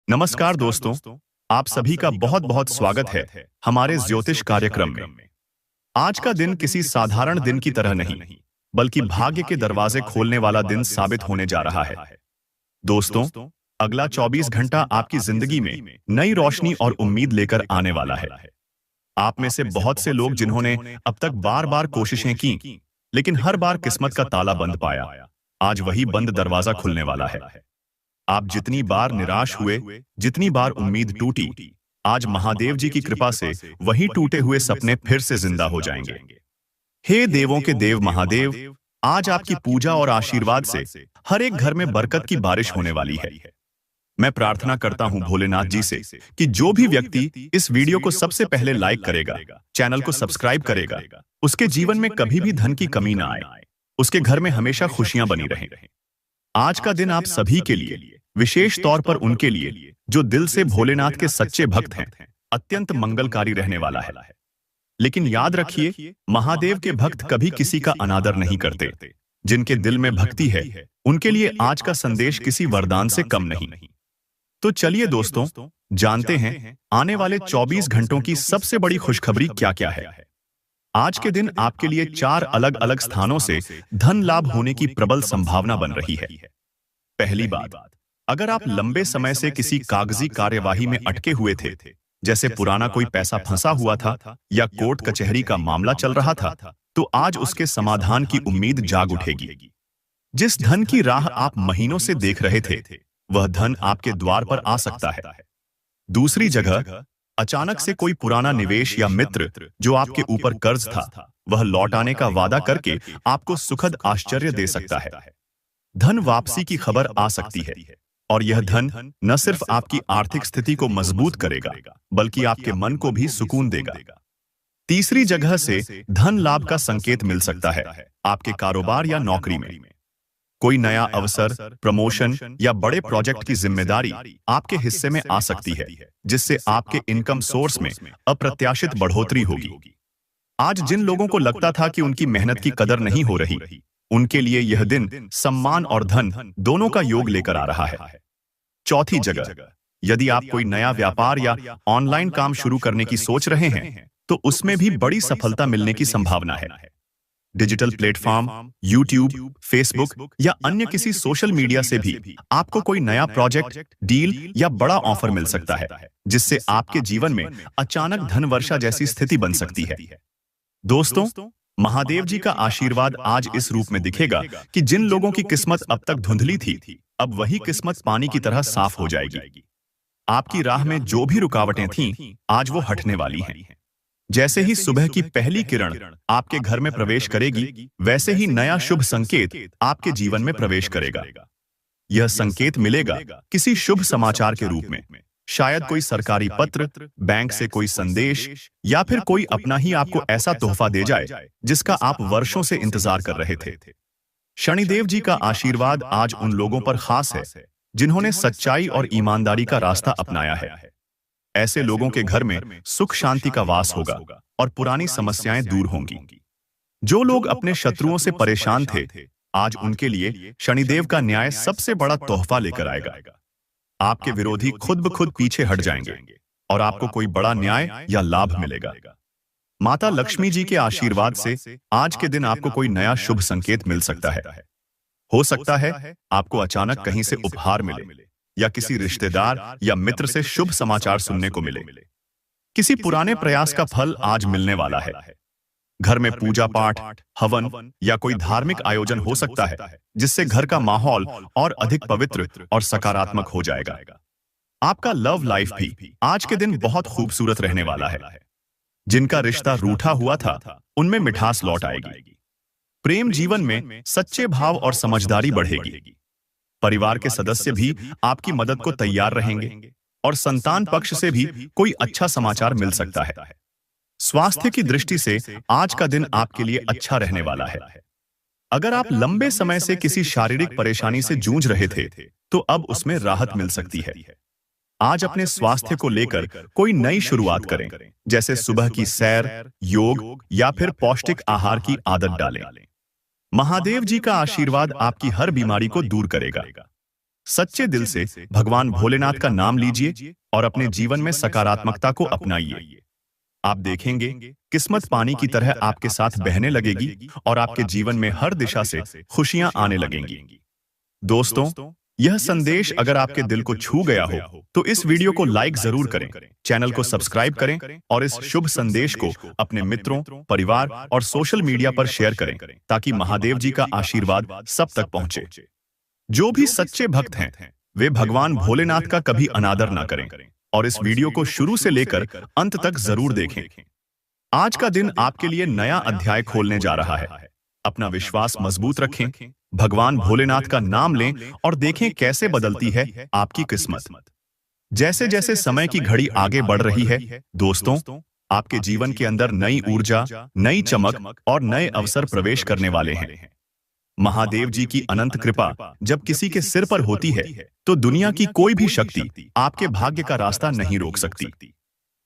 नमस्कार दोस्तों, आप सभी का बहुत बहुत स्वागत है हमारे ज्योतिष कार्यक्रम में। आज का दिन किसी साधारण दिन की तरह नहीं, बल्कि भाग्य के दरवाजे खोलने वाला दिन साबित होने जा रहा है। दोस्तों, अगला 24 घंटा आपकी जिंदगी में नई रोशनी और उम्मीद लेकर आने वाला है। आप में से बहुत से लोग जिन्होंने अब तक बार बार कोशिशें की, लेकिन हर बार किस्मत का ताला बंद पाया, आज वही बंद दरवाजा खुलने वाला है। आप जितनी बार निराश हुए, जितनी बार उम्मीद टूटी, आज महादेव जी की कृपा से वही टूटे हुए सपने फिर से जिंदा हो जाएंगे। हे देवों के देव महादेव, आज आपकी पूजा और आशीर्वाद से हर एक घर में बरकत की बारिश होने वाली है। मैं प्रार्थना करता हूं भोलेनाथ जी से कि जो भी व्यक्ति इस वीडियो को सबसे पहले लाइक करेगा, चैनल को सब्सक्राइब करेगा, उसके जीवन में कभी भी धन की कमी ना आए, उसके घर में हमेशा खुशियां बनी रहें। आज का दिन आप सभी के लिए, विशेष तौर पर उनके लिए जो दिल से भोलेनाथ के सच्चे भक्त हैं, अत्यंत मंगलकारी रहने वाला है। लेकिन याद रखिए, महादेव के भक्त कभी किसी का अनादर नहीं करते। जिनके दिल में भक्ति है, उनके लिए आज का संदेश किसी वरदान से कम नहीं। तो चलिए दोस्तों, जानते हैं आने वाले 24 घंटों की सबसे बड़ी खुशखबरी क्या-क्या है। आज के दिन आपके लिए 4 अलग-अलग स्थानों से धन लाभ होने की प्रबल संभावना बन रही है। पहली बात, अगर आप लंबे समय से किसी कागजी कार्यवाही में अटके हुए थे, जैसे पुराना कोई पैसा फंसा हुआ था या कोर्ट कचहरी का मामला चल रहा था, तो आज उसके समाधान की उम्मीद जाग उठेगी। जिस धन की राह आप महीनों से देख रहे थे, वह धन आपके द्वार पर आ सकता है। दूसरी जगह, अचानक से कोई पुराना निवेश या मित्र जो आपके ऊपर कर्ज था, वह लौटाने का वादा करके आपको सुखद आश्चर्य दे सकता है। धन वापसी की खबर आ सकती है, और यह धन न सिर्फ आपकी आर्थिक स्थिति को मजबूत करेगा, बल्कि आपके मन को भी सुकून देगा। तीसरी जगह से धन लाभ का संकेत मिल सकता है आपके कारोबार या नौकरी में। कोई नया अवसर, प्रमोशन या बड़े प्रोजेक्ट की जिम्मेदारी आपके हिस्से में आ सकती है, जिससे आपके इनकम सोर्स में अप्रत्याशित बढ़ोतरी होगी। आज जिन लोगों को लगता था कि उनकी मेहनत की कदर नहीं हो रही, उनके लिए यह दिन सम्मान और धन दोनों का योग लेकर आ रहा है। चौथी जगह, यदि आप कोई नया व्यापार या ऑनलाइन काम शुरू करने की सोच रहे हैं, तो उसमें भी बड़ी सफलता मिलने की संभावना है। डिजिटल प्लेटफॉर्म, यूट्यूब, फेसबुक या अन्य किसी सोशल मीडिया से भी आपको कोई नया प्रोजेक्ट, डील या बड़ा ऑफर मिल सकता है, जिससे आपके जीवन में अचानक धन वर्षा जैसी स्थिति बन सकती है। दोस्तों, महादेव जी का आशीर्वाद आज इस रूप में दिखेगा कि जिन लोगों की किस्मत अब तक धुंधली थी, अब वही किस्मत पानी की तरह साफ हो जाएगी। आपकी राह में जो भी रुकावटें थीं, आज वो हटने वाली हैं। जैसे ही सुबह की पहली किरण आपके घर में प्रवेश करेगी, वैसे ही नया शुभ संकेत आपके जीवन में प्रवेश करेगा। यह संकेत मिलेगा किसी शुभ समाचार के रूप में, शायद कोई सरकारी पत्र, बैंक से कोई संदेश, या फिर कोई अपना ही आपको ऐसा तोहफा दे जाए जिसका आप वर्षों से इंतजार कर रहे थे। शनिदेव जी का आशीर्वाद आज उन लोगों पर खास है जिन्होंने सच्चाई और ईमानदारी का रास्ता अपनाया है। ऐसे लोगों के घर में सुख शांति का वास होगा और पुरानी समस्याएं दूर होंगी। जो लोग अपने शत्रुओं से परेशान थे, आज उनके लिए शनिदेव का न्याय सबसे बड़ा तोहफा लेकर आएगा। आपके विरोधी खुद ब खुद पीछे हट जाएंगे और आपको कोई बड़ा न्याय या लाभ मिलेगा। माता लक्ष्मी जी के आशीर्वाद से आज के दिन आपको कोई नया शुभ संकेत मिल सकता है। हो सकता है आपको अचानक कहीं से उपहार मिले, या किसी रिश्तेदार या मित्र से शुभ समाचार सुनने को मिले। किसी पुराने प्रयास का फल आज मिलने वाला है। घर में पूजा पाठ, हवन या कोई धार्मिक आयोजन हो सकता है, जिससे घर का माहौल और अधिक पवित्र और सकारात्मक हो जाएगा। आपका लव लाइफ भी आज के दिन बहुत खूबसूरत रहने वाला है। जिनका रिश्ता रूठा हुआ था, उनमें मिठास लौट आएगी। प्रेम जीवन में सच्चे भाव और समझदारी बढ़ेगी। परिवार के सदस्य भी आपकी मदद को तैयार रहेंगे, और संतान पक्ष से भी कोई अच्छा समाचार मिल सकता है। स्वास्थ्य की दृष्टि से आज का दिन आपके लिए अच्छा रहने वाला है। अगर आप लंबे समय से किसी शारीरिक परेशानी से जूझ रहे थे, तो अब उसमें राहत मिल सकती है। आज अपने स्वास्थ्य को लेकर कोई नई शुरुआत करें, जैसे सुबह की सैर, योग या फिर पौष्टिक आहार की आदत डालें। महादेव जी का आशीर्वाद आपकी हर बीमारी को दूर करेगा। सच्चे दिल से भगवान भोलेनाथ का नाम लीजिए और अपने जीवन में सकारात्मकता को अपनाइए। आप देखेंगे किस्मत पानी की तरह आपके साथ बहने लगेगी और आपके जीवन में हर दिशा से खुशियां आने लगेंगी। दोस्तों, यह संदेश अगर आपके दिल को छू गया हो तो इस वीडियो को लाइक जरूर करें, चैनल को सब्सक्राइब करें और इस शुभ संदेश को अपने मित्रों, परिवार और सोशल मीडिया पर शेयर करें ताकि महादेव जी का आशीर्वाद सब तक पहुंचे। जो भी सच्चे भक्त हैं वे भगवान भोलेनाथ का कभी अनादर ना करें और इस वीडियो को शुरू से लेकर अंत तक जरूर देखें। आज का दिन आपके लिए नया अध्याय खोलने जा रहा है। अपना विश्वास मजबूत रखें, भगवान भोलेनाथ का नाम लें और देखें कैसे बदलती है आपकी किस्मत। जैसे जैसे समय की घड़ी आगे बढ़ रही है दोस्तों, आपके जीवन के अंदर नई ऊर्जा, नई चमक और नए अवसर प्रवेश करने वाले हैं। महादेव जी की अनंत कृपा जब किसी के सिर पर होती है तो दुनिया की कोई भी शक्ति आपके भाग्य का रास्ता नहीं रोक सकती।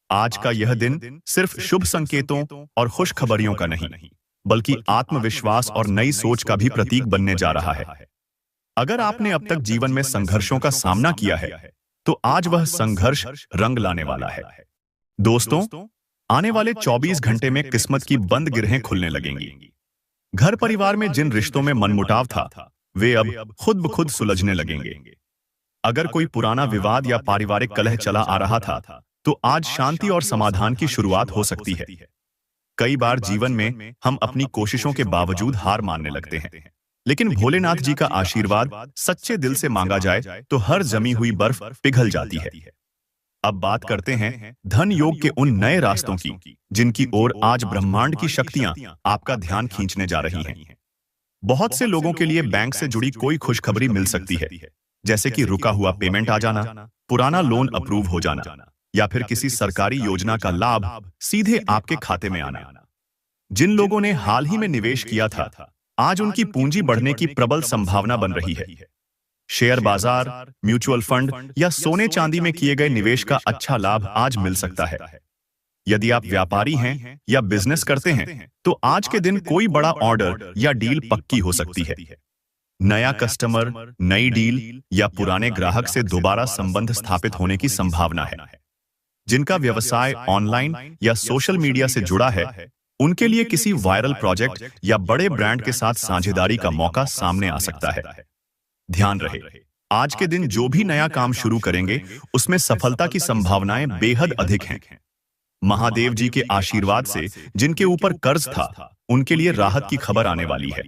आज का यह दिन सिर्फ शुभ संकेतों और खुशखबरियों का नहीं, बल्कि आत्मविश्वास और नई सोच का भी प्रतीक बनने जा रहा है। अगर आपने अब तक जीवन में संघर्षों का सामना किया है तो आज वह संघर्ष रंग लाने वाला है। दोस्तों, आने वाले 24 घंटे में किस्मत की बंद गिरहें खुलने लगेंगी। घर परिवार में जिन रिश्तों में मनमुटाव था वे अब खुद ब खुद सुलझने लगेंगे। अगर कोई पुराना विवाद या पारिवारिक कलह चला आ रहा था तो आज शांति और समाधान की शुरुआत हो सकती है। कई बार जीवन में हम अपनी कोशिशों के बावजूद हार मानने लगते हैं, लेकिन भोलेनाथ जी का आशीर्वाद सच्चे दिल से मांगा जाए तो हर जमी हुई बर्फ पिघल जाती है। अब बात करते हैं धन योग के उन नए रास्तों की जिनकी ओर आज ब्रह्मांड की शक्तियां आपका ध्यान खींचने जा रही हैं। बहुत से लोगों के लिए बैंक से जुड़ी कोई खुशखबरी मिल सकती है, जैसे कि रुका हुआ पेमेंट आ जाना, पुराना लोन अप्रूव हो जाना या फिर किसी सरकारी योजना का लाभ सीधे आपके खाते में आना। जिन लोगों ने हाल ही में निवेश किया था आज उनकी पूंजी बढ़ने की प्रबल संभावना बन रही है। शेयर बाजार, म्यूचुअल फंड या सोने चांदी में किए गए निवेश का अच्छा लाभ आज मिल सकता है। यदि आप व्यापारी हैं या बिजनेस करते हैं तो आज के दिन कोई बड़ा ऑर्डर या डील पक्की हो सकती है। नया कस्टमर, नई डील या पुराने ग्राहक से दोबारा संबंध स्थापित होने की संभावना है। जिनका व्यवसाय ऑनलाइन या सोशल मीडिया से जुड़ा है उनके लिए किसी वायरल प्रोजेक्ट या बड़े ब्रांड के साथ साझेदारी का मौका सामने आ सकता है। ध्यान रहे, आज के दिन जो भी नया काम शुरू करेंगे उसमें सफलता की संभावनाएं बेहद अधिक हैं। महादेव जी के आशीर्वाद से जिनके ऊपर कर्ज था उनके लिए राहत की खबर आने वाली है।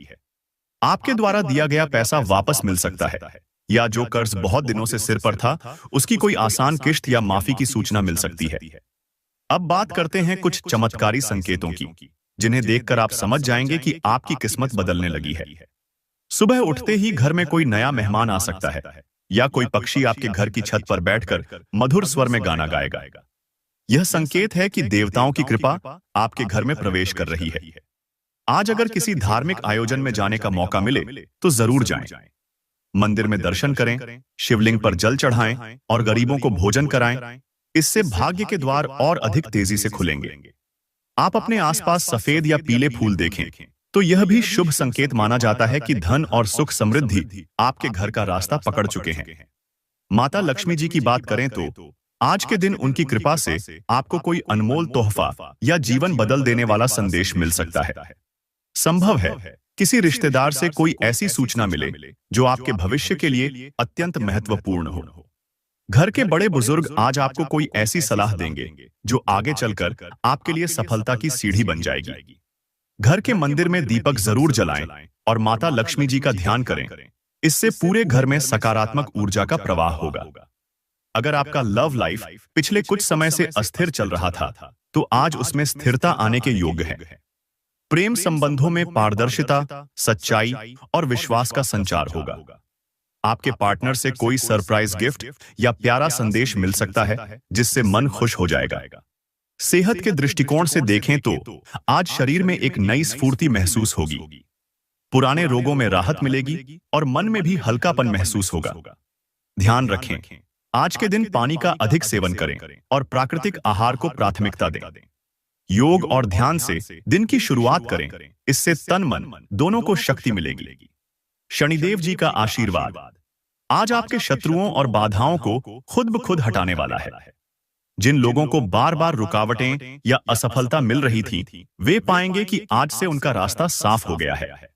आपके द्वारा दिया गया पैसा वापस मिल सकता है या जो कर्ज बहुत दिनों से सिर पर था उसकी कोई आसान किश्त या माफी की सूचना मिल सकती है। अब बात करते हैं कुछ चमत्कारी संकेतों की जिन्हें देखकर आप समझ जाएंगे कि आपकी किस्मत बदलने लगी है। सुबह उठते ही घर में कोई नया मेहमान आ सकता है या कोई पक्षी आपके घर की छत पर बैठकर मधुर स्वर में गाना गाएगा। यह संकेत है कि देवताओं की कृपा आपके घर में प्रवेश कर रही है। आज अगर किसी धार्मिक आयोजन में जाने का मौका मिले तो जरूर जाएं। मंदिर में दर्शन करें, शिवलिंग पर जल चढ़ाएं और गरीबों को भोजन कराएं। इससे भाग्य के द्वार और अधिक तेजी से खुलेंगे। आप अपने आसपास सफेद या पीले फूल देखें तो यह भी शुभ संकेत माना जाता है कि धन और सुख समृद्धि आपके घर का रास्ता पकड़ चुके हैं। माता लक्ष्मी जी की बात करें तो आज के दिन उनकी कृपा से आपको कोई अनमोल तोहफा या जीवन बदल देने वाला संदेश मिल सकता है। संभव है किसी रिश्तेदार से कोई ऐसी सूचना मिले जो आपके भविष्य के लिए अत्यंत महत्वपूर्ण हो। घर के बड़े बुजुर्ग आज आपको कोई ऐसी सलाह देंगे जो आगे चलकर आपके लिए सफलता की सीढ़ी बन जाएगी। घर के मंदिर में दीपक जरूर जलाएं और माता लक्ष्मी जी का ध्यान करें। इससे पूरे घर में सकारात्मक ऊर्जा का प्रवाह होगा। अगर आपका लव लाइफ पिछले कुछ समय से अस्थिर चल रहा था तो आज उसमें स्थिरता आने के योग्य है। प्रेम संबंधों में पारदर्शिता, सच्चाई और विश्वास का संचार होगा। आपके पार्टनर से कोई सरप्राइज गिफ्ट या प्यारा संदेश मिल सकता है जिससे मन खुश हो जाएगा। सेहत के दृष्टिकोण से देखें तो आज शरीर में एक नई स्फूर्ति महसूस होगी। पुराने रोगों में राहत मिलेगी और मन में भी हल्कापन महसूस होगा। ध्यान रखें, आज के दिन पानी का अधिक सेवन करें और प्राकृतिक आहार को प्राथमिकता दें। योग और ध्यान से दिन की शुरुआत करें, इससे तन मन दोनों को शक्ति मिलेगी। शनिदेव जी का आशीर्वाद। आज आपके शत्रुओं और बाधाओं को खुद ब खुद हटाने वाला है। जिन लोगों को बार बार रुकावटें या असफलता मिल रही थी, वे पाएंगे कि आज से उनका रास्ता साफ हो गया है।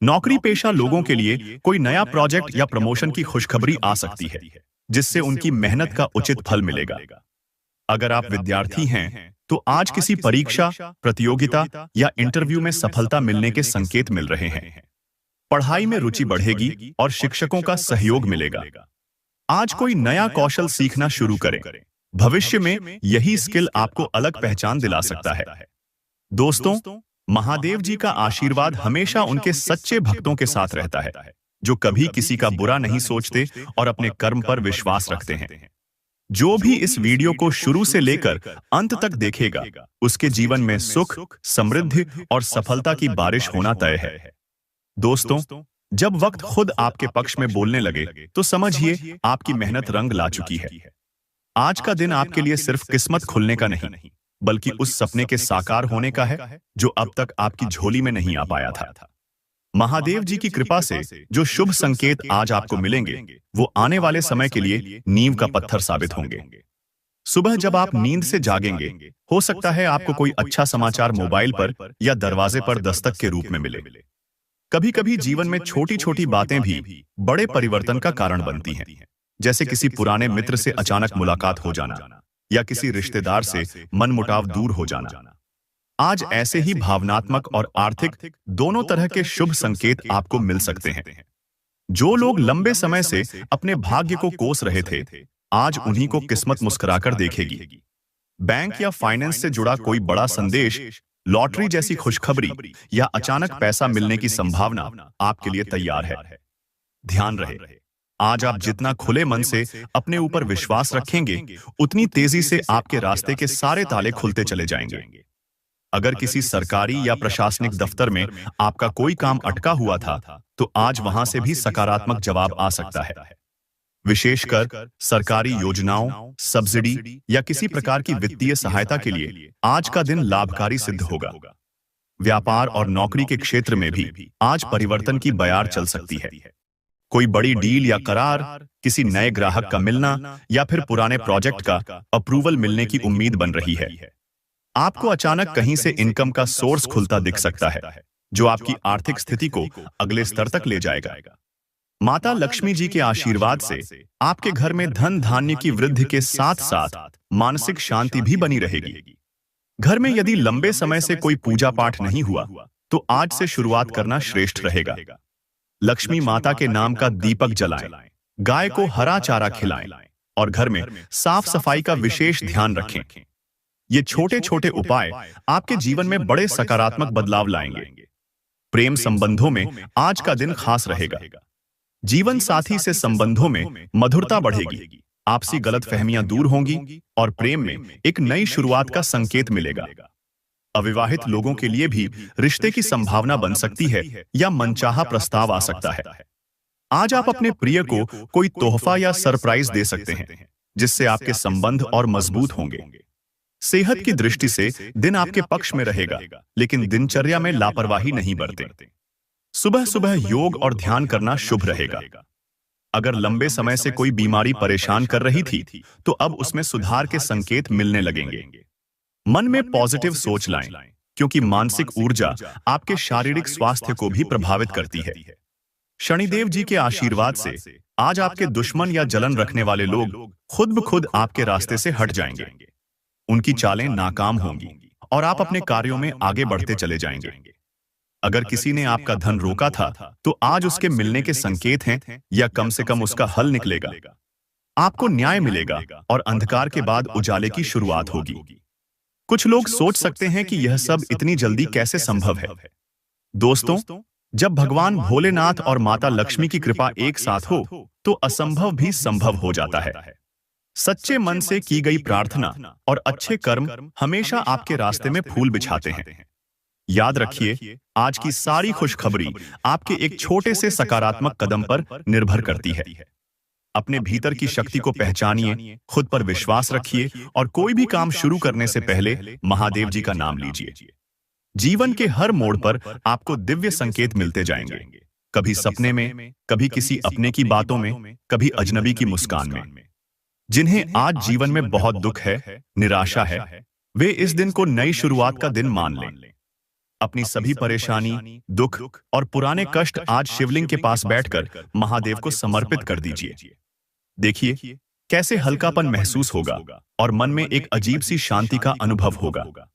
नौकरी पेशा लोगों के लिए कोई नया प्रोजेक्ट या प्रमोशन की खुशखबरी आ सकती है, जिससे उनकी मेहनत का उचित फल मिलेगा। अगर आप विद्यार्थी हैं, तो आज किसी परीक्षा, प्रतियोगिता या इंटरव्यू में सफलता मिलने के संकेत मिल रहे हैं। पढ़ाई में रुचि बढ़ेगी और शिक्षकों का सहयोग मिलेगा। आज कोई नया कौशल सीखना शुरू करें। भविष्य में यही स्किल आपको अलग पहचान दिला सकता है। दोस्तों, महादेव जी का आशीर्वाद हमेशा उनके सच्चे भक्तों के साथ रहता है, जो कभी किसी का बुरा नहीं सोचते और अपने कर्म पर विश्वास रखते हैं। जो भी इस वीडियो को शुरू से लेकर अंत तक देखेगा, उसके जीवन में सुख, समृद्धि और सफलता की बारिश होना तय है। दोस्तों, जब वक्त खुद आपके पक्ष में बोलने लगे, तो समझिए आपकी मेहनत रंग ला चुकी है। आज का दिन आपके लिए सिर्फ किस्मत खुलने का नहीं, बल्कि उस सपने के साकार होने का है जो अब तक आपकी झोली में नहीं आ पाया था। महादेव जी की कृपा से जो शुभ संकेत आज आपको मिलेंगे, वो आने वाले समय के लिए नींव का पत्थर साबित होंगे। सुबह जब आप नींद से जागेंगे, हो सकता है आपको कोई अच्छा समाचार मोबाइल पर या दरवाजे पर दस्तक के रूप में मिले। कभी कभी जीवन में छोटी छोटी बातें भी बड़े परिवर्तन का कारण बनती हैं, जैसे किसी पुराने मित्र से अचानक मुलाकात हो जाना या किसी रिश्तेदार से मनमुटाव दूर हो जाना। आज ऐसे ही भावनात्मक और आर्थिक दोनों तरह के शुभ संकेत आपको मिल सकते हैं। जो लोग लंबे समय से अपने भाग्य को कोस रहे थे, आज उन्हीं को किस्मत मुस्कुराकर देखेगी। बैंक या फाइनेंस से जुड़ा कोई बड़ा संदेश, लॉटरी जैसी खुशखबरी या अचानक पैसा मिलने की संभावना आपके लिए तैयार है। ध्यान रहे, आज आप जितना खुले मन से अपने ऊपर विश्वास रखेंगे, उतनी तेजी से आपके रास्ते के सारे ताले खुलते चले जाएंगे। अगर किसी सरकारी या प्रशासनिक दफ्तर में आपका कोई काम अटका हुआ था, तो आज वहां से भी सकारात्मक जवाब आ सकता है। विशेषकर सरकारी योजनाओं, सब्सिडी या किसी प्रकार की वित्तीय सहायता के लिए आज का दिन लाभकारी सिद्ध होगा। व्यापार और नौकरी के क्षेत्र में भी आज परिवर्तन की बयार चल सकती है। कोई बड़ी डील या करार, किसी नए ग्राहक का मिलना या फिर पुराने प्रोजेक्ट का अप्रूवल मिलने की उम्मीद बन रही है। आपको अचानक कहीं से इनकम का सोर्स खुलता दिख सकता है, जो आपकी आर्थिक स्थिति को अगले स्तर तक ले जाएगा। माता लक्ष्मी जी के आशीर्वाद से आपके घर में धन धान्य की वृद्धि के साथ साथ मानसिक शांति भी बनी रहेगी। घर में यदि लंबे समय से कोई पूजा पाठ नहीं हुआ, तो आज से शुरुआत करना श्रेष्ठ रहेगा। लक्ष्मी माता के नाम का दीपक जलाएं, गाय को हरा चारा खिलाएं और घर में साफ सफाई का विशेष ध्यान रखें। ये छोटे छोटे उपाय आपके जीवन में बड़े सकारात्मक बदलाव लाएंगे। प्रेम संबंधों में आज का दिन खास रहेगा। जीवन साथी से संबंधों में मधुरता बढ़ेगी, आपसी गलतफहमियां दूर होंगी और प्रेम में एक नई शुरुआत का संकेत मिलेगा। अविवाहित लोगों के लिए भी रिश्ते की संभावना बन सकती है या मनचाहा प्रस्ताव आ सकता है। आज आप अपने प्रिय को कोई तोहफा या सरप्राइज दे सकते हैं, जिससे आपके संबंध और मजबूत होंगे। सेहत की दृष्टि से दिन आपके पक्ष में रहेगा, लेकिन दिनचर्या में लापरवाही नहीं बरतें। सुबह सुबह योग और ध्यान करना शुभ रहेगा। अगर लंबे समय से कोई बीमारी परेशान कर रही थी, तो अब उसमें सुधार के संकेत मिलने लगेंगे। मन में पॉजिटिव सोच लाएं, क्योंकि मानसिक ऊर्जा आपके शारीरिक स्वास्थ्य को भी प्रभावित करती है। शनिदेव जी के आशीर्वाद से आज आपके दुश्मन या जलन रखने वाले लोग खुद ब खुद आपके रास्ते से हट जाएंगे। उनकी चालें नाकाम होंगी और आप अपने कार्यों में आगे बढ़ते चले जाएंगे। अगर किसी ने आपका धन रोका था, तो आज उसके मिलने के संकेत हैं या कम से कम उसका हल निकलेगा। आपको न्याय मिलेगा और अंधकार के बाद उजाले की शुरुआत होगी। कुछ लोग सोच सकते हैं कि यह सब इतनी जल्दी कैसे संभव है। दोस्तों, जब भगवान भोलेनाथ और माता लक्ष्मी की कृपा एक साथ हो, तो असंभव भी संभव हो जाता है। सच्चे मन से की गई प्रार्थना और अच्छे कर्म हमेशा आपके रास्ते में फूल बिछाते हैं। याद रखिए, आज की सारी खुशखबरी आपके एक छोटे से सकारात्मक कदम पर निर्भर करती है। अपने भीतर की शक्ति को पहचानिए, खुद पर विश्वास रखिए और कोई भी काम शुरू करने से पहले महादेव जी का नाम लीजिए। जीवन के हर मोड़ पर आपको दिव्य संकेत मिलते जाएंगे। कभी सपने में, कभी किसी अपने की बातों में, कभी अजनबी की मुस्कान में। जिन्हें आज जीवन में बहुत दुख है, निराशा है, वे इस दिन को नई शुरुआत का दिन मान लें। अपनी सभी परेशानी, दुख और पुराने कष्ट आज शिवलिंग के पास बैठकर महादेव को समर्पित कर दीजिए। देखिए कैसे हल्कापन महसूस होगा और मन में एक अजीब सी शांति का अनुभव होगा।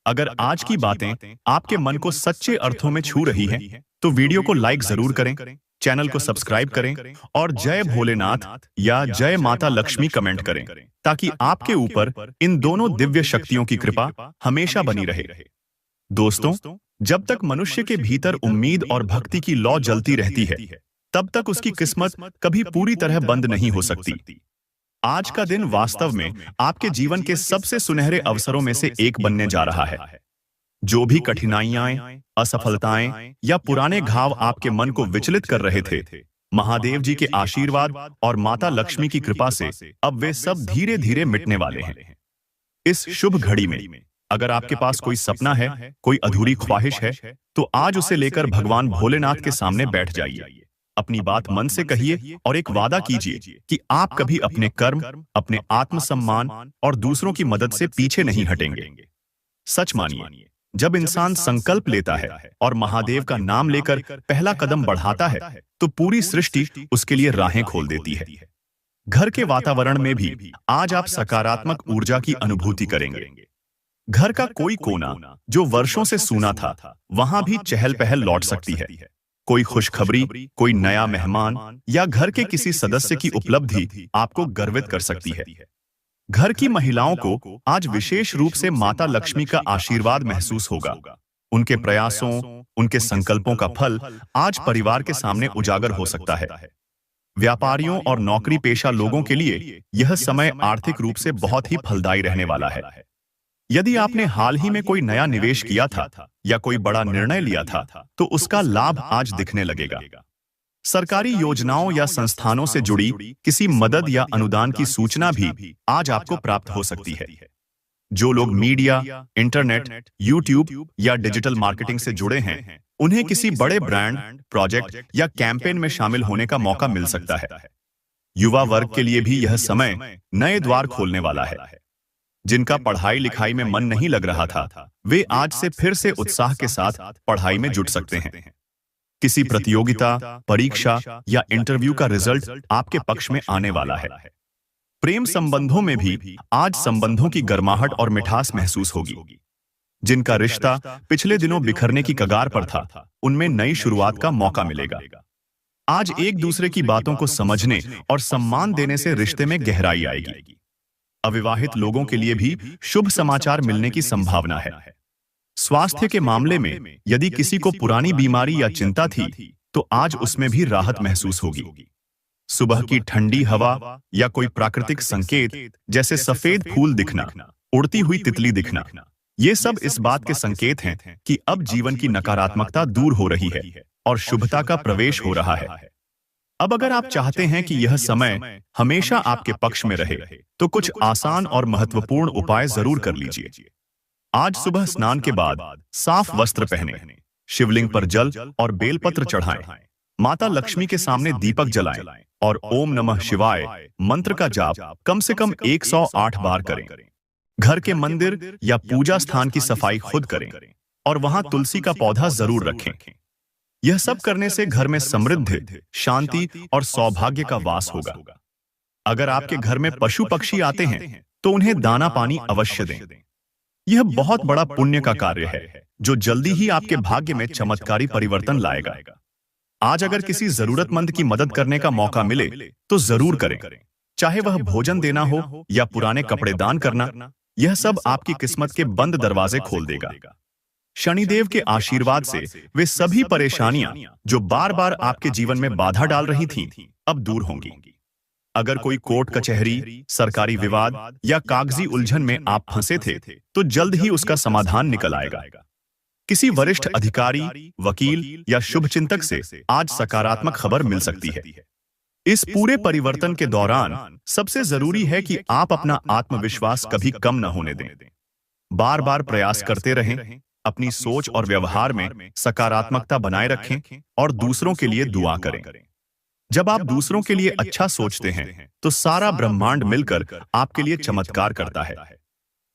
अगर आज की बातें आपके मन को सच्चे अर्थों में छू रही हैं, तो वीडियो को लाइक जरूर करें, चैनल को सब्सक्राइब करें और जय भोलेनाथ या जय माता लक्ष्मी कमेंट करें, ताकि आपके ऊपर इन दोनों दिव्य शक्तियों की कृपा हमेशा बनी रहे। दोस्तों, जब तक मनुष्य के भीतर उम्मीद और भक्ति की लौ जलती रहती है, तब तक उसकी किस्मत कभी पूरी तरह बंद नहीं हो सकती। आज का दिन वास्तव में आपके जीवन के सबसे सुनहरे अवसरों में से एक बनने जा रहा है। जो भी कठिनाइयां, असफलताएं या पुराने घाव आपके मन को विचलित कर रहे थे, महादेव जी के आशीर्वाद और माता लक्ष्मी की कृपा से अब वे सब धीरे धीरे मिटने वाले हैं। इस शुभ घड़ी में अगर आपके पास कोई सपना है, कोई अधूरी ख्वाहिश है, तो आज उसे लेकर भगवान भोलेनाथ के सामने बैठ जाइए। अपनी बात मन से कहिए और एक वादा कीजिए कि आप कभी अपने कर्म, अपने आत्मसम्मान और दूसरों की मदद से पीछे नहीं हटेंगे। सच मानिए, जब इंसान संकल्प लेता है और महादेव का नाम लेकर पहला कदम बढ़ाता है, तो पूरी सृष्टि उसके लिए राहें खोल देती है। घर के वातावरण में भी आज आप सकारात्मक ऊर्जा की अनुभूति करेंगे। घर का कोई कोना जो वर्षों से सूना था, वहां भी चहल पहल लौट सकती है। कोई खुशखबरी, कोई नया मेहमान या घर के किसी सदस्य की उपलब्धि आपको गर्वित कर सकती है। घर की महिलाओं को आज विशेष रूप से माता लक्ष्मी का आशीर्वाद महसूस होगा। उनके प्रयासों, उनके संकल्पों का फल आज परिवार के सामने उजागर हो सकता है। व्यापारियों और नौकरी पेशा लोगों के लिए यह समय आर्थिक रूप से बहुत ही फलदायी रहने वाला है। यदि आपने हाल ही में कोई नया निवेश किया था या कोई बड़ा निर्णय लिया था, तो उसका लाभ आज दिखने लगेगा। सरकारी योजनाओं या संस्थानों से जुड़ी किसी मदद या अनुदान की सूचना भी आज आपको प्राप्त हो सकती है। जो लोग मीडिया, इंटरनेट, यूट्यूब या डिजिटल मार्केटिंग से जुड़े हैं, उन्हें किसी बड़े ब्रांड, प्रोजेक्ट या कैंपेन में शामिल होने का मौका मिल सकता है। युवा वर्ग के लिए भी यह समय नए द्वार खोलने वाला है। जिनका पढ़ाई लिखाई में मन नहीं लग रहा था, वे आज से फिर से उत्साह के साथ पढ़ाई में जुट सकते हैं। किसी प्रतियोगिता, परीक्षा या इंटरव्यू का रिजल्ट आपके पक्ष में आने वाला है। प्रेम संबंधों में भी आज संबंधों की गर्माहट और मिठास महसूस होगी। जिनका रिश्ता पिछले दिनों बिखरने की कगार पर था, उनमें नई शुरुआत का मौका मिलेगा। आज एक दूसरे की बातों को समझने और सम्मान देने से रिश्ते में गहराई आएगी। अविवाहित लोगों के लिए भी शुभ समाचार मिलने की संभावना है। स्वास्थ्य के मामले में यदि किसी को पुरानी बीमारी या चिंता थी, तो आज उसमें भी राहत महसूस होगी। सुबह की ठंडी हवा या कोई प्राकृतिक संकेत जैसे सफेद फूल दिखना, उड़ती हुई तितली दिखना, ये सब इस बात के संकेत हैं कि अब जीवन की नकारात्मकता दूर हो रही है और शुभता का प्रवेश हो रहा है। अब अगर आप चाहते हैं कि यह समय हमेशा आपके पक्ष में रहे, तो कुछ आसान और महत्वपूर्ण उपाय जरूर कर लीजिए। आज सुबह स्नान के बाद साफ वस्त्र पहने, शिवलिंग पर जल और बेलपत्र चढ़ाएं, माता लक्ष्मी के सामने दीपक जलाएं और ओम नमः शिवाय मंत्र का जाप कम से कम 108 बार करें। घर के मंदिर या पूजा स्थान की सफाई खुद करें और वहां तुलसी का पौधा जरूर रखें। यह सब करने से घर में समृद्धि, शांति और सौभाग्य का वास होगा। अगर आपके घर में पशु पक्षी आते हैं, तो उन्हें दाना पानी अवश्य दें। यह बहुत बड़ा पुण्य का कार्य है, जो जल्दी ही आपके भाग्य में चमत्कारी परिवर्तन लाएगा। आज अगर किसी जरूरतमंद की मदद करने का मौका मिले, तो जरूर करें। चाहे वह भोजन देना हो या पुराने कपड़े दान करना, यह सब आपकी किस्मत के बंद दरवाजे खोल देगा। शनिदेव के आशीर्वाद से वे सभी परेशानियां जो बार बार आपके जीवन में बाधा डाल रही थीं, अब दूर होंगी। अगर कोई कोर्ट कचहरी, सरकारी विवाद या कागजी उलझन में आप फंसे थे, तो जल्द ही उसका समाधान निकल आएगा। किसी वरिष्ठ अधिकारी, वकील या शुभचिंतक से आज सकारात्मक खबर मिल सकती है। इस पूरे परिवर्तन के दौरान सबसे जरूरी है कि आप अपना आत्मविश्वास कभी कम न होने दें। बार बार प्रयास करते रहें, अपनी सोच और व्यवहार में सकारात्मकता बनाए रखें और दूसरों के लिए दुआ करें। जब आप दूसरों के लिए अच्छा सोचते हैं तो सारा ब्रह्मांड मिलकर आपके लिए चमत्कार करता है।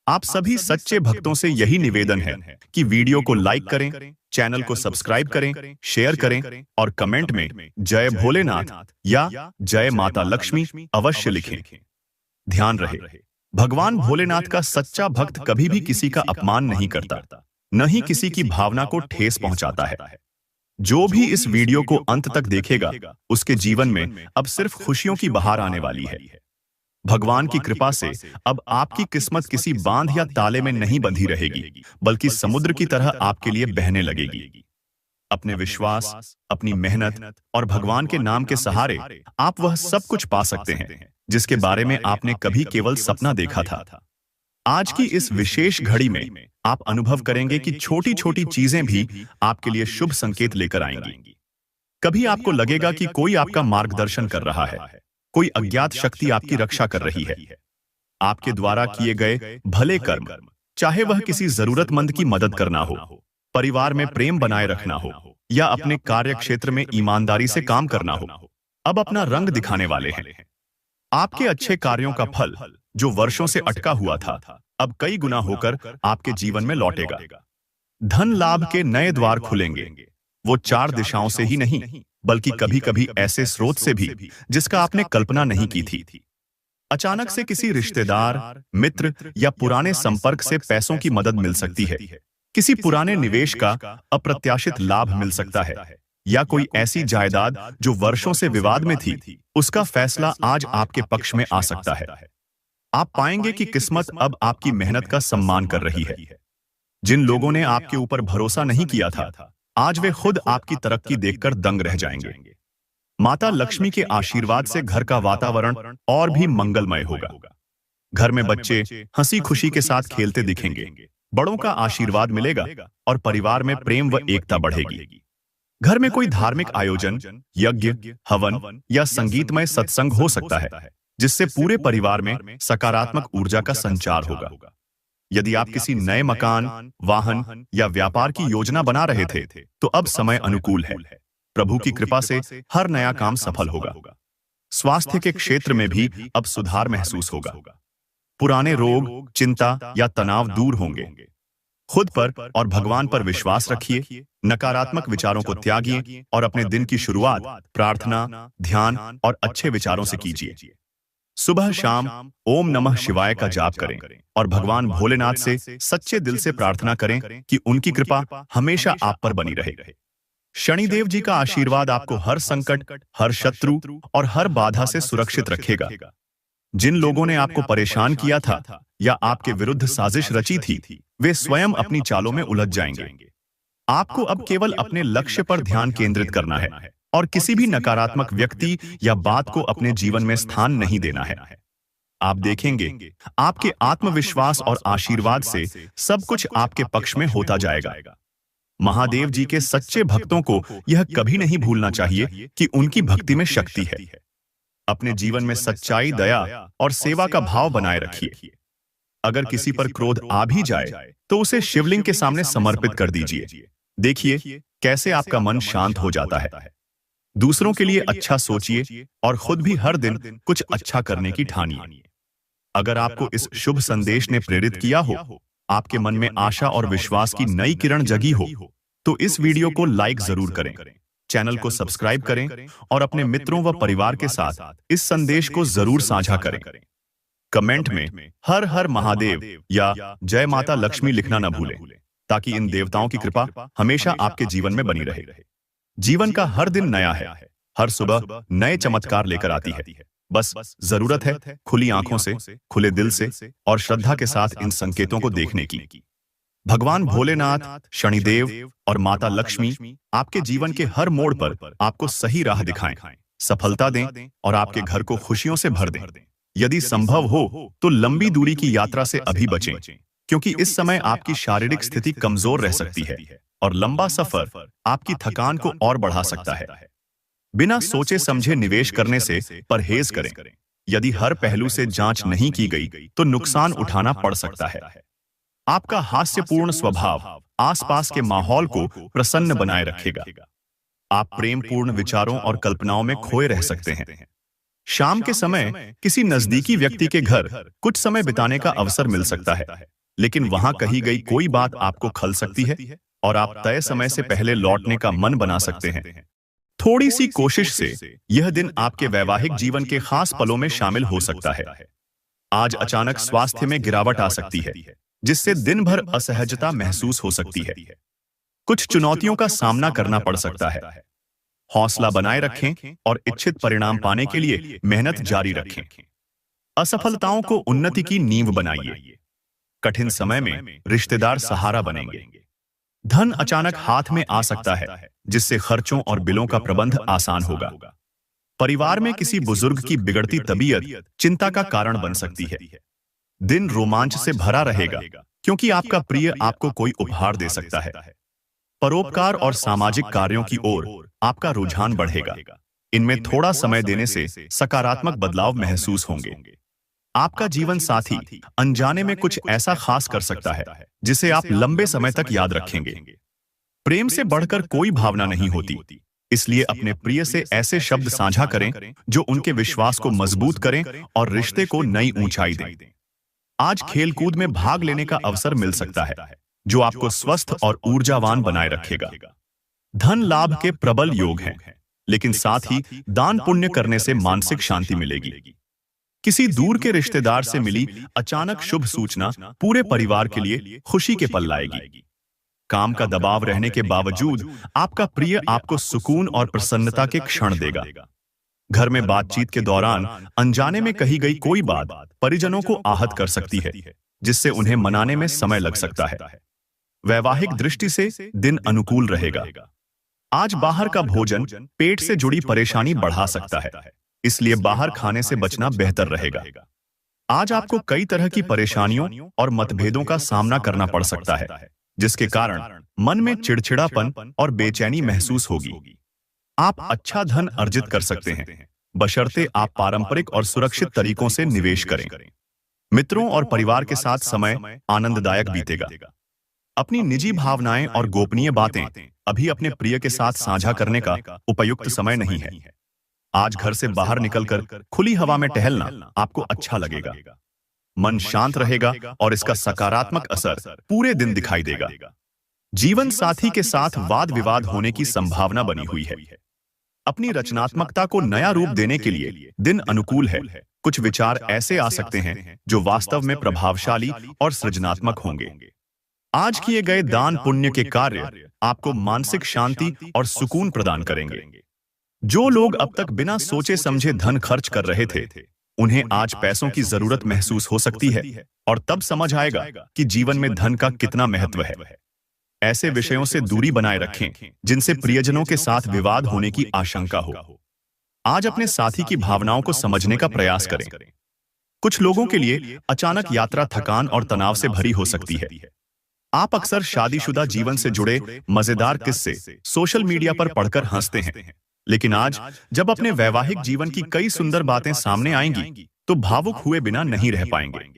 आप सभी सच्चे भक्तों से यही निवेदन है कि वीडियो को लाइक करें, चैनल को सब्सक्राइब करें, शेयर करें और कमेंट में जय भोलेनाथ या जय माता लक्ष्मी अवश्य लिखें। ध्यान रहे, भगवान भोलेनाथ का सच्चा भक्त कभी भी किसी का अपमान नहीं करता, न ही किसी की भावना को ठेस पहुंचाता है। जो भी इस वीडियो को अंत तक देखेगा, उसके जीवन में अब सिर्फ खुशियों की बहार आने वाली है। भगवान की कृपा से अब आपकी किस्मत किसी बांध या ताले में नहीं बंधी रहेगी, बल्कि समुद्र की तरह आपके लिए बहने लगेगी। अपने विश्वास, अपनी मेहनत और भगवान के नाम के सहारे आप वह सब कुछ पा सकते हैं जिसके बारे में आपने कभी केवल सपना देखा था। आज की इस विशेष घड़ी में आप अनुभव करेंगे कि छोटी छोटी चीजें भी आपके लिए शुभ संकेत लेकर आएंगी। कभी आपको लगेगा कि कोई आपका मार्गदर्शन कर रहा है, कोई अज्ञात शक्ति आपकी रक्षा कर रही है। आपके द्वारा किए गए भले कर्म, चाहे वह किसी जरूरतमंद की मदद करना हो, परिवार में प्रेम बनाए रखना हो या अपने कार्य क्षेत्र में ईमानदारी से काम करना हो, अब अपना रंग दिखाने वाले हैं। आपके अच्छे कार्यों का फल जो वर्षों से अटका हुआ था, अब कई गुना होकर आपके जीवन में लौटेगा। धन लाभ के नए द्वार खुलेंगे, वो 4 दिशाओं से ही नहीं, बल्कि कभी कभी ऐसे स्रोत से भी जिसका आपने कल्पना नहीं की थी। अचानक से किसी रिश्तेदार, मित्र या पुराने संपर्क से पैसों की मदद मिल सकती है। किसी पुराने निवेश का अप्रत्याशित लाभ मिल सकता है, या कोई ऐसी जायदाद जो वर्षों से विवाद में थी, उसका फैसला आज आपके पक्ष में आ सकता है। आप पाएंगे कि किस्मत अब आपकी मेहनत का सम्मान कर रही है। जिन लोगों ने आपके ऊपर भरोसा नहीं किया था, आज वे खुद आपकी तरक्की देखकर दंग रह जाएंगे। माता लक्ष्मी के आशीर्वाद से घर का वातावरण और भी मंगलमय होगा। घर में बच्चे हंसी खुशी के साथ खेलते दिखेंगे, बड़ों का आशीर्वाद मिलेगा और परिवार में प्रेम व एकता बढ़ेगी। घर में कोई धार्मिक आयोजन, यज्ञ, हवन या संगीतमय सत्संग हो सकता है, जिससे पूरे परिवार में सकारात्मक ऊर्जा का संचार होगा। यदि आप किसी नए मकान, वाहन या व्यापार की योजना बना रहे थे, तो अब समय अनुकूल है। प्रभु की कृपा से हर नया काम सफल होगा। स्वास्थ्य के क्षेत्र में भी अब सुधार महसूस होगा। पुराने रोग, चिंता या तनाव दूर होंगे। खुद पर और भगवान पर विश्वास रखिए, नकारात्मक विचारों को त्यागिए और अपने दिन की शुरुआत प्रार्थना, ध्यान और अच्छे विचारों से कीजिए। सुबह शाम ओम नमः शिवाय का जाप करें और भगवान भोलेनाथ से सच्चे दिल से प्रार्थना करें कि उनकी कृपा हमेशा आप पर बनी रहे। शनिदेव जी का आशीर्वाद आपको हर संकट, हर शत्रु और हर बाधा से सुरक्षित रखेगा। जिन लोगों ने आपको परेशान किया था या आपके विरुद्ध साजिश रची थी, वे स्वयं अपनी चालों में उलझ जाएंगे। आपको अब केवल अपने लक्ष्य पर ध्यान केंद्रित करना है और किसी भी नकारात्मक व्यक्ति या बात को अपने जीवन में स्थान नहीं देना है। आप देखेंगे, आपके आत्मविश्वास और आशीर्वाद से सब कुछ आपके पक्ष में होता जाएगा। महादेव जी के सच्चे भक्तों को यह कभी नहीं भूलना चाहिए कि उनकी भक्ति में शक्ति है। अपने जीवन में सच्चाई, दया और सेवा का भाव बनाए रखिए। अगर किसी पर क्रोध आ भी जाए तो उसे शिवलिंग के सामने समर्पित कर दीजिए। देखिए कैसे आपका मन शांत हो जाता है। दूसरों के लिए अच्छा सोचिए और खुद भी हर दिन कुछ अच्छा करने की ठानिए। अगर आपको इस शुभ संदेश ने प्रेरित किया हो, आपके मन में आशा और विश्वास की नई किरण जगी हो, तो इस वीडियो को लाइक जरूर करें, चैनल को सब्सक्राइब करें और अपने मित्रों व परिवार के साथ इस संदेश को जरूर साझा करें। कमेंट में हर हर महादेव या जय माता लक्ष्मी लिखना न भूलें, ताकि इन देवताओं की कृपा हमेशा आपके जीवन में बनी रहे। जीवन का हर दिन नया है, हर सुबह नए चमत्कार लेकर आती है। बस जरूरत है खुली आंखों से, खुले दिल से और श्रद्धा के साथ इन संकेतों को देखने की। भगवान भोलेनाथ, शनिदेव और माता लक्ष्मी आपके जीवन के हर मोड़ पर आपको सही राह दिखाएं, सफलता दें और आपके घर को खुशियों से भर दें। यदि संभव हो तो लंबी दूरी की यात्रा से अभी बचें, क्योंकि इस समय आपकी शारीरिक स्थिति कमजोर रह सकती है और लंबा सफर आपकी थकान को और बढ़ा सकता है। बिना सोचे समझे निवेश करने से परहेज करें। यदि हर पहलू से जांच नहीं की गई तो नुकसान उठाना पड़ सकता है। आपका हास्यपूर्ण स्वभाव आसपास के माहौल को प्रसन्न बनाए रखेगा। आप प्रेमपूर्ण विचारों और कल्पनाओं में खोए रह सकते हैं। शाम के समय किसी नजदीकी व्यक्ति के घर कुछ समय बिताने का अवसर मिल सकता है, लेकिन वहां कही गई कोई बात आपको खल सकती है और आप तय समय से पहले लौटने का मन बना सकते हैं। थोड़ी सी कोशिश से यह दिन आपके वैवाहिक जीवन के खास पलों में शामिल हो सकता है। आज अचानक स्वास्थ्य में गिरावट आ सकती है, जिससे दिन भर असहजता महसूस हो सकती है। कुछ चुनौतियों का सामना करना पड़ सकता है। हौसला बनाए रखें और इच्छित परिणाम पाने के लिए मेहनत जारी रखें। असफलताओं को उन्नति की नींव बनाइए। कठिन समय में रिश्तेदार सहारा बनेंगे। धन अचानक हाथ में आ सकता है, जिससे खर्चों और बिलों का प्रबंध आसान होगा। परिवार में किसी बुजुर्ग की बिगड़ती तबीयत चिंता का कारण बन सकती है। दिन रोमांच से भरा रहेगा, क्योंकि आपका प्रिय आपको कोई उपहार दे सकता है। परोपकार और सामाजिक कार्यों की ओर आपका रुझान बढ़ेगा। इनमें थोड़ा समय देने से सकारात्मक बदलाव महसूस होंगे। आपका जीवन साथी अनजाने में कुछ ऐसा खास कर सकता है जिसे आप लंबे समय तक याद रखेंगे। प्रेम से बढ़कर कोई भावना नहीं होती, इसलिए अपने प्रिय से ऐसे शब्द साझा करें जो उनके विश्वास को मजबूत करें और रिश्ते को नई ऊंचाई दें। आज खेलकूद में भाग लेने का अवसर मिल सकता है, जो आपको स्वस्थ और ऊर्जावान बनाए रखेगा। धन लाभ के प्रबल योग हैं, लेकिन साथ ही दान पुण्य करने से मानसिक शांति मिलेगी। किसी दूर के रिश्तेदार से मिली अचानक शुभ सूचना पूरे परिवार के लिए खुशी के पल लाएगी। काम का दबाव रहने के बावजूद आपका प्रिय आपको सुकून और प्रसन्नता के क्षण देगा। घर में बातचीत के दौरान अनजाने में कही गई कोई बात परिजनों को आहत कर सकती है, जिससे उन्हें मनाने में समय लग सकता है। वैवाहिक दृष्टि से दिन अनुकूल रहेगा। आज बाहर का भोजन पेट से जुड़ी परेशानी बढ़ा सकता है, इसलिए बाहर खाने से बचना बेहतर रहेगा। आज आपको कई तरह की परेशानियों और मतभेदों का सामना करना पड़ सकता है, जिसके कारण मन में चिड़चिड़ापन और बेचैनी महसूस होगी। आप अच्छा धन अर्जित कर सकते हैं, बशर्ते आप पारंपरिक और सुरक्षित तरीकों से निवेश करें। मित्रों और परिवार के साथ समय आनंददायक बीतेगा। अपनी निजी भावनाएं और गोपनीय बातें अभी अपने प्रिय के साथ साझा करने का उपयुक्त समय नहीं है। आज घर से बाहर निकलकर खुली हवा में टहलना आपको अच्छा लगेगा। मन शांत रहेगा और इसका सकारात्मक असर पूरे दिन दिखाई देगा। जीवन साथी के साथ वाद विवाद होने की संभावना बनी हुई है। अपनी रचनात्मकता को नया रूप देने के लिए दिन अनुकूल है। कुछ विचार ऐसे आ सकते हैं जो वास्तव में प्रभावशाली और सृजनात्मक होंगे। आज किए गए दान पुण्य के कार्य आपको मानसिक शांति और सुकून प्रदान करेंगे। जो लोग अब तक बिना सोचे समझे धन खर्च कर रहे थे, उन्हें आज पैसों की जरूरत महसूस हो सकती है और तब समझ आएगा कि जीवन में धन का कितना महत्व है। ऐसे विषयों से दूरी बनाए रखें जिनसे प्रियजनों के साथ विवाद होने की आशंका हो। आज अपने साथी की भावनाओं को समझने का प्रयास करें। कुछ लोगों के लिए अचानक यात्रा थकान और तनाव से भरी हो सकती है। आप अक्सर शादीशुदा जीवन से जुड़े मजेदार किस्से सोशल मीडिया पर पढ़कर हंसते हैं, लेकिन आज जब अपने वैवाहिक जीवन की कई सुंदर बातें सामने आएंगी, तो भावुक हुए बिना नहीं रह पाएंगे।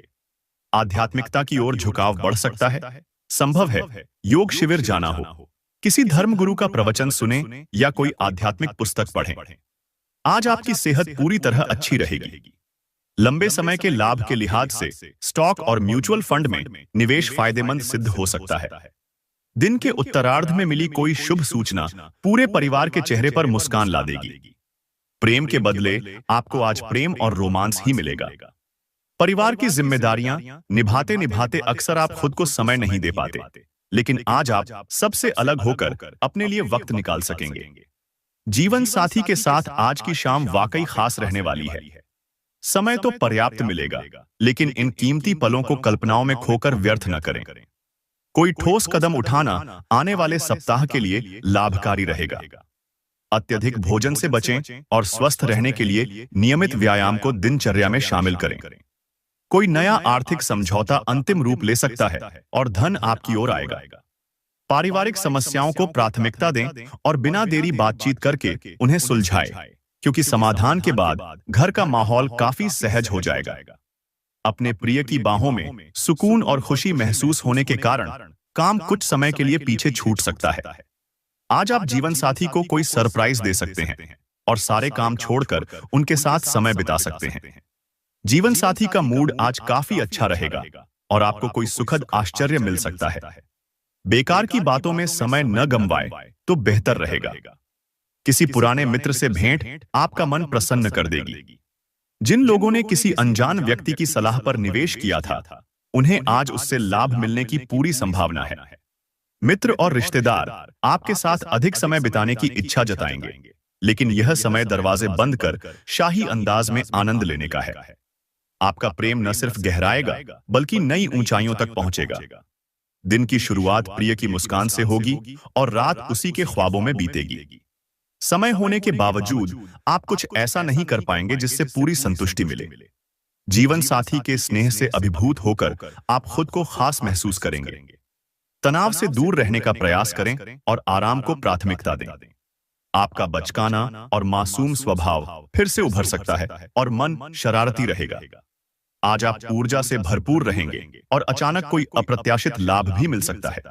आध्यात्मिकता की ओर झुकाव बढ़ सकता है। संभव है योग शिविर जाना हो, किसी धर्मगुरु का प्रवचन सुने या कोई आध्यात्मिक पुस्तक पढ़ें। आज आपकी सेहत पूरी तरह अच्छी रहेगी। लंबे समय के लाभ के लिहाज से स्टॉक और म्यूचुअल फंड में निवेश फायदेमंद सिद्ध हो सकता है। दिन के उत्तरार्ध में मिली कोई शुभ सूचना पूरे परिवार के चेहरे पर मुस्कान ला देगी। प्रेम के बदले आपको आज प्रेम और रोमांस ही मिलेगा। परिवार की जिम्मेदारियां निभाते निभाते अक्सर आप खुद को समय नहीं दे पाते, लेकिन आज आप सबसे अलग होकर अपने लिए वक्त निकाल सकेंगे। जीवन साथी के साथ आज की शाम वाकई खास रहने वाली है। समय तो पर्याप्त मिलेगा, लेकिन इन कीमती पलों को कल्पनाओं में खोकर व्यर्थ न करें। कोई ठोस कदम उठाना आने वाले सप्ताह के लिए लाभकारी रहेगा। अत्यधिक भोजन से बचें और स्वस्थ रहने के लिए नियमित व्यायाम को दिनचर्या में शामिल करें। कोई नया आर्थिक समझौता अंतिम रूप ले सकता है और धन आपकी ओर आएगा। पारिवारिक समस्याओं को प्राथमिकता दें और बिना देरी बातचीत करके उन्हें सुलझाएं, क्योंकि समाधान के बाद घर का माहौल काफी सहज हो जाएगा। अपने प्रिय की बाहों में सुकून और खुशी महसूस होने के कारण काम कुछ समय के लिए पीछे छूट सकता है। आज आप जीवन साथी को कोई सरप्राइज दे सकते हैं और सारे काम छोड़कर उनके साथ समय बिता सकते हैं। जीवन साथी का मूड आज काफी अच्छा रहेगा और आपको कोई सुखद आश्चर्य मिल सकता है। बेकार की बातों में समय न गंवाए तो बेहतर रहेगा। किसी पुराने मित्र से भेंट आपका मन प्रसन्न कर देगी। जिन लोगों ने किसी अनजान व्यक्ति की सलाह पर निवेश किया था, उन्हें आज उससे लाभ मिलने की पूरी संभावना है। मित्र और रिश्तेदार आपके साथ अधिक समय बिताने की इच्छा जताएंगे, लेकिन यह समय दरवाजे बंद कर शाही अंदाज में आनंद लेने का है। आपका प्रेम न सिर्फ गहराएगा बल्कि नई ऊंचाइयों तक पहुंचेगा। दिन की शुरुआत प्रिय की मुस्कान से होगी और रात उसी के ख्वाबों में बीतेगी। समय होने के बावजूद आप कुछ ऐसा नहीं कर पाएंगे जिससे पूरी संतुष्टि मिले। जीवन साथी के स्नेह से अभिभूत होकर आप खुद को खास महसूस करेंगे। तनाव से दूर रहने का प्रयास करें और आराम को प्राथमिकता दें। आपका बचकाना और मासूम स्वभाव फिर से उभर सकता है और मन शरारती रहेगा। आज आप ऊर्जा से भरपूर रहेंगे और अचानक कोई अप्रत्याशित लाभ भी मिल सकता है।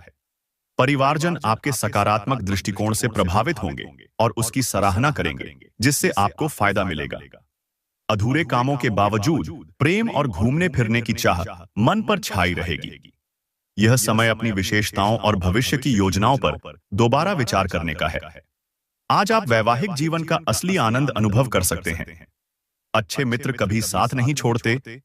परिवारजन आपके सकारात्मक दृष्टिकोण से प्रभावित होंगे और उसकी सराहना करेंगे, जिससे आपको फायदा मिलेगा। अधूरे कामों के बावजूद प्रेम और घूमने फिरने की चाह मन पर छाई रहेगी। यह समय अपनी विशेषताओं और भविष्य की योजनाओं पर दोबारा विचार करने का है। आज आप वैवाहिक जीवन का असली आनंद अनुभव कर सकते हैं। अच्छे मित्र कभी साथ नहीं छोड़ते,